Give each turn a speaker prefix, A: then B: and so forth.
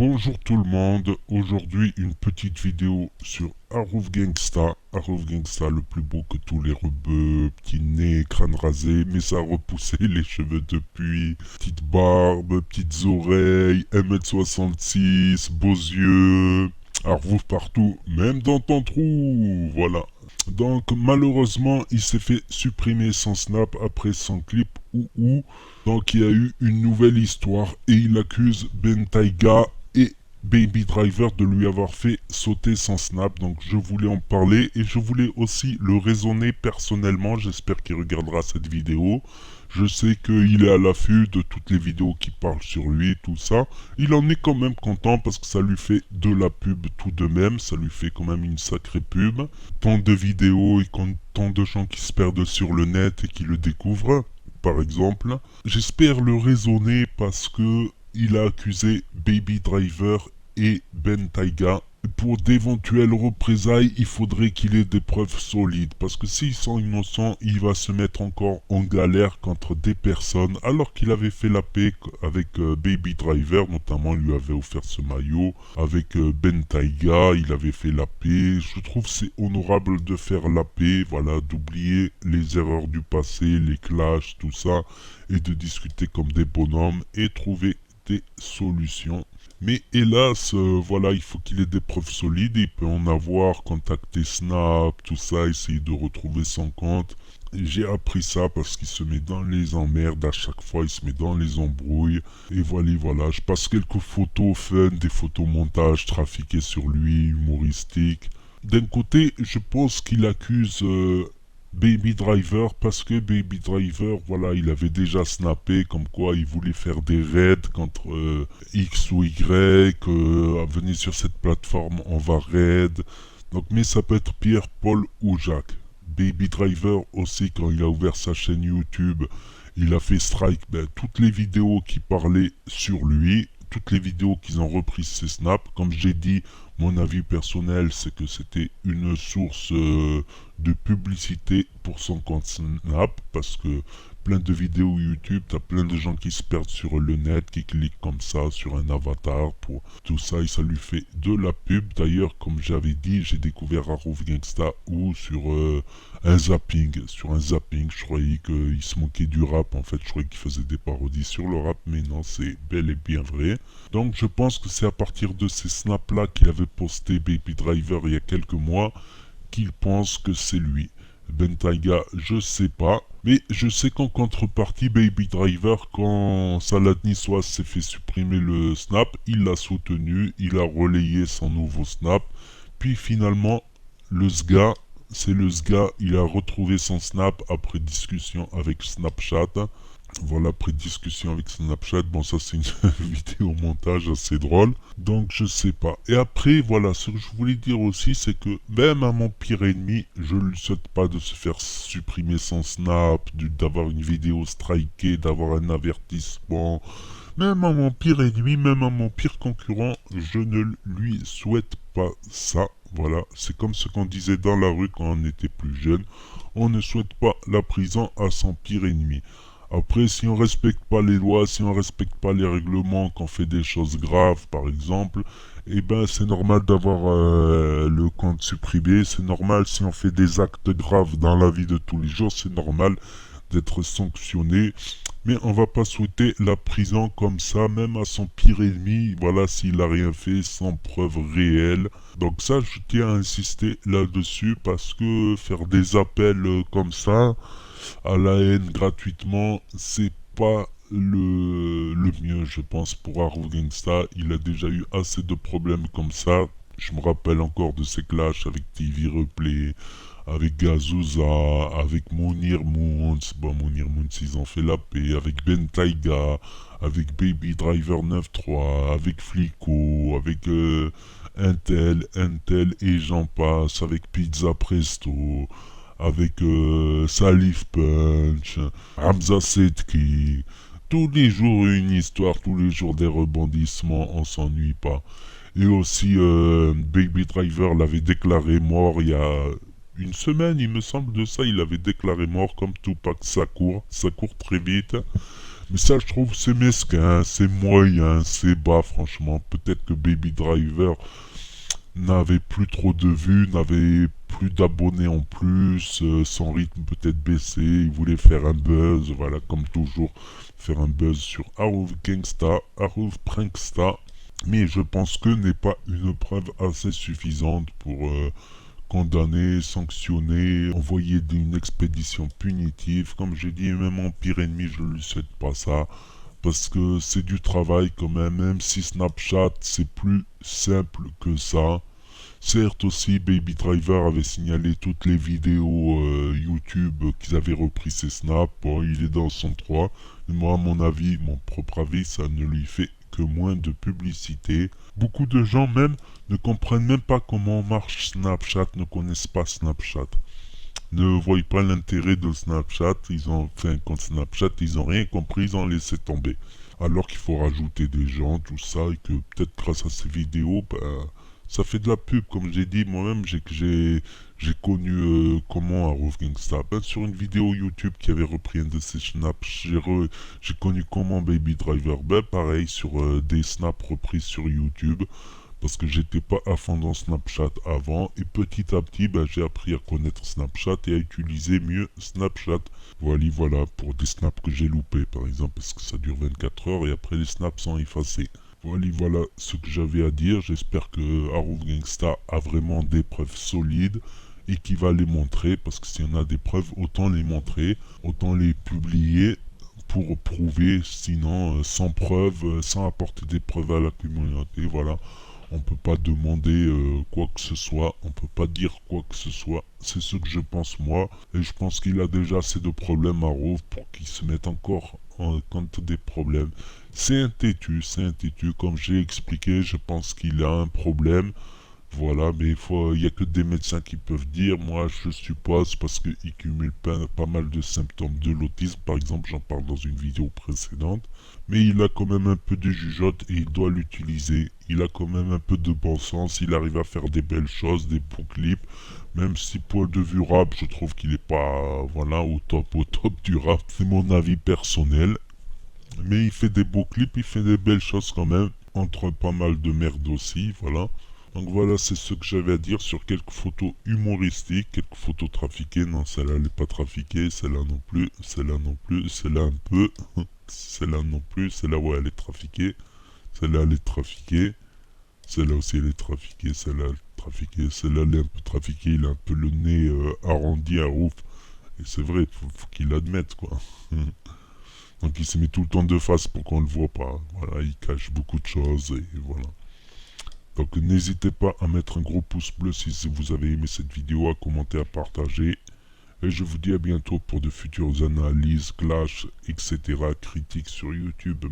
A: Bonjour tout le monde, aujourd'hui une petite vidéo sur Harouf Gangsta. Harouf Gangsta, le plus beau que tous les rebeux, petit nez, crâne rasé, mais ça a repoussé les cheveux depuis. Petite barbe, petites oreilles, 1m66, beaux yeux. Harouf partout, même dans ton trou, voilà. Donc malheureusement, il s'est fait supprimer son snap après son clip Ouhou. Donc il y a eu une nouvelle histoire et il accuse Ben Taiga et Baby Driver de lui avoir fait sauter son snap. Donc je voulais en parler et je voulais aussi le raisonner personnellement. J'espère qu'il regardera cette vidéo. Je sais qu'il est à l'affût de toutes les vidéos qui parlent sur lui, tout ça. Il en est quand même content parce que ça lui fait de la pub tout de même. Ça lui fait quand même une sacrée pub. Tant de vidéos et tant de gens qui se perdent sur le net et qui le découvrent, par exemple. J'espère le raisonner parce que il a accusé Baby Driver et Ben Taiga. Pour d'éventuelles représailles, il faudrait qu'il ait des preuves solides. Parce que s'ils sont innocents, il va se mettre encore en galère contre des personnes. Alors qu'il avait fait la paix avec Baby Driver, notamment il lui avait offert ce maillot. Avec Ben Taiga, il avait fait la paix. Je trouve c'est honorable de faire la paix. Voilà, d'oublier les erreurs du passé, les clashs, tout ça. Et de discuter comme des bonhommes et trouver des solutions. Mais hélas, voilà, il faut qu'il ait des preuves solides. Il peut en avoir, contacter Snap, tout ça, essayer de retrouver son compte. Et j'ai appris ça parce qu'il se met dans les emmerdes à chaque fois, il se met dans les embrouilles. Et voilà, je passe quelques photos fun, des photos montage trafiquées sur lui, humoristiques. D'un côté, je pense qu'il accuse Baby Driver parce que Baby Driver, voilà, il avait déjà snappé comme quoi il voulait faire des raids contre X ou Y, venez sur cette plateforme, on va raid. Donc, mais ça peut être Pierre, Paul ou Jacques. Baby Driver aussi, quand il a ouvert sa chaîne YouTube, il a fait strike toutes les vidéos qui parlaient sur lui, toutes les vidéos qu'ils ont repris ses snaps. Comme j'ai dit, mon avis personnel, c'est que c'était une source de publicité pour son compte Snap, parce que plein de vidéos YouTube, t'as plein de gens qui se perdent sur le net, qui cliquent comme ça sur un avatar pour tout ça, et ça lui fait de la pub. D'ailleurs, comme j'avais dit, j'ai découvert Harouf Gangsta ou sur un zapping. Sur un zapping, je croyais qu'il se moquait du rap, en fait, je croyais qu'il faisait des parodies sur le rap, mais non, c'est bel et bien vrai. Donc je pense que c'est à partir de ces snaps-là qu'il avait posté Baby Driver il y a quelques mois qu'il pense que c'est lui. Ben Taiga, je sais pas. Mais je sais qu'en contrepartie, Baby Driver, quand Salad Niçoise s'est fait supprimer le snap, il l'a soutenu, il a relayé son nouveau snap. Puis finalement, le SGA, c'est le SGA, il a retrouvé son snap après discussion avec Snapchat. Voilà, après discussion avec Snapchat, bon ça c'est une vidéo montage assez drôle, donc je sais pas. Et après, voilà, ce que je voulais dire aussi, c'est que même à mon pire ennemi, je lui souhaite pas de se faire supprimer son snap, d'avoir une vidéo strikée, d'avoir un avertissement. Même à mon pire ennemi, même à mon pire concurrent, je ne lui souhaite pas ça. Voilà, c'est comme ce qu'on disait dans la rue quand on était plus jeune. On ne souhaite pas la prison à son pire ennemi. Après, si on respecte pas les lois, si on respecte pas les règlements, qu'on fait des choses graves, par exemple, eh ben c'est normal d'avoir le compte supprimé. C'est normal si on fait des actes graves dans la vie de tous les jours, c'est normal d'être sanctionné. Mais on va pas souhaiter la prison comme ça, même à son pire ennemi, voilà, s'il a rien fait sans preuve réelle. Donc ça, je tiens à insister là-dessus, parce que faire des appels comme ça, à la haine gratuitement, c'est pas le mieux, je pense, pour Harouf Gangsta. Il a déjà eu assez de problèmes comme ça. Je me rappelle encore de ses clashs avec TV Replay, avec Gazouza, avec Mounir Moons. Bon, Mounir Moons, ils ont fait la paix. Avec Ben Taiga, avec Baby Driver 93, avec Flico, avec Intel et j'en passe, avec Pizza Presto, avec Salif Punch, Hamza Sedki. Tous les jours une histoire, tous les jours des rebondissements, on s'ennuie pas. Et aussi, Baby Driver l'avait déclaré mort il y a une semaine, il me semble de ça, il l'avait déclaré mort comme Tupac. Ça court très vite. Mais ça, je trouve, c'est mesquin, c'est moyen, c'est bas, franchement. Peut-être que Baby Driver n'avait plus trop de vues, n'avait plus d'abonnés en plus, son rythme peut-être baissé, il voulait faire un buzz, voilà, comme toujours, faire un buzz sur Arrow Gangsta, Arrow Pranksta, mais je pense que n'est pas une preuve assez suffisante pour condamner, sanctionner, envoyer une expédition punitive. Comme j'ai dit, même en pire ennemi, je ne lui souhaite pas ça. Parce que c'est du travail quand même si Snapchat c'est plus simple que ça. Certes aussi, Baby Driver avait signalé toutes les vidéos YouTube qu'ils avaient repris ses snaps. Bon, il est dans son droit. Et moi, à mon avis, mon propre avis, ça ne lui fait que moins de publicité. Beaucoup de gens même ne comprennent même pas comment marche Snapchat, ne connaissent pas Snapchat. Ne voient pas l'intérêt de Snapchat, ils ont fait un compte Snapchat, ils ont rien compris, ils ont laissé tomber. Alors qu'il faut rajouter des gens, tout ça, et que peut-être grâce à ces vidéos, ben, ça fait de la pub, comme j'ai dit, moi-même, j'ai connu comment Arrow Gangsta. Ben, sur une vidéo YouTube qui avait repris un de ses snaps, j'ai connu comment Baby Driver. Ben, pareil, sur des snaps repris sur YouTube parce que j'étais pas à fond dans Snapchat avant et petit à petit j'ai appris à connaître Snapchat et à utiliser mieux Snapchat. Voilà pour des snaps que j'ai loupés par exemple parce que ça dure 24 heures et après les snaps sont effacés. Voilà ce que j'avais à dire. J'espère que Arrow Gangsta a vraiment des preuves solides et qu'il va les montrer parce que s'il y en a des preuves autant les montrer, autant les publier pour prouver, sinon sans preuve, sans apporter des preuves à la communauté, voilà, on peut pas demander quoi que ce soit, on peut pas dire quoi que ce soit. C'est ce que je pense moi, et je pense qu'il a déjà assez de problèmes à Rove pour qu'il se mette encore en compte des problèmes. C'est un têtu, comme j'ai expliqué, je pense qu'il a un problème. Voilà, mais il y a que des médecins qui peuvent dire. Moi, je suppose parce qu'il cumule pas mal de symptômes de l'autisme. Par exemple, j'en parle dans une vidéo précédente. Mais il a quand même un peu de jugeote et il doit l'utiliser. Il a quand même un peu de bon sens. Il arrive à faire des belles choses, des bons clips. Même si point de vue rap, je trouve qu'il est pas, voilà, au top du rap. C'est mon avis personnel. Mais il fait des beaux clips, il fait des belles choses quand même. Entre pas mal de merde aussi, voilà. Donc voilà, c'est ce que j'avais à dire sur quelques photos humoristiques, quelques photos trafiquées. Non, celle-là elle n'est pas trafiquée, celle-là non plus, celle-là non plus, celle-là un peu, celle-là non plus, celle-là ouais elle est trafiquée, celle-là elle est trafiquée, celle-là aussi elle est trafiquée, celle-là elle est trafiquée, celle-là elle est un peu trafiquée, il a un peu le nez arrondi à ouf. Et c'est vrai, faut qu'il l'admette quoi. Donc il se met tout le temps de face pour qu'on le voit pas. Voilà, il cache beaucoup de choses et voilà. Donc n'hésitez pas à mettre un gros pouce bleu si vous avez aimé cette vidéo, à commenter, à partager. Et je vous dis à bientôt pour de futures analyses, clashs, etc. critiques sur YouTube.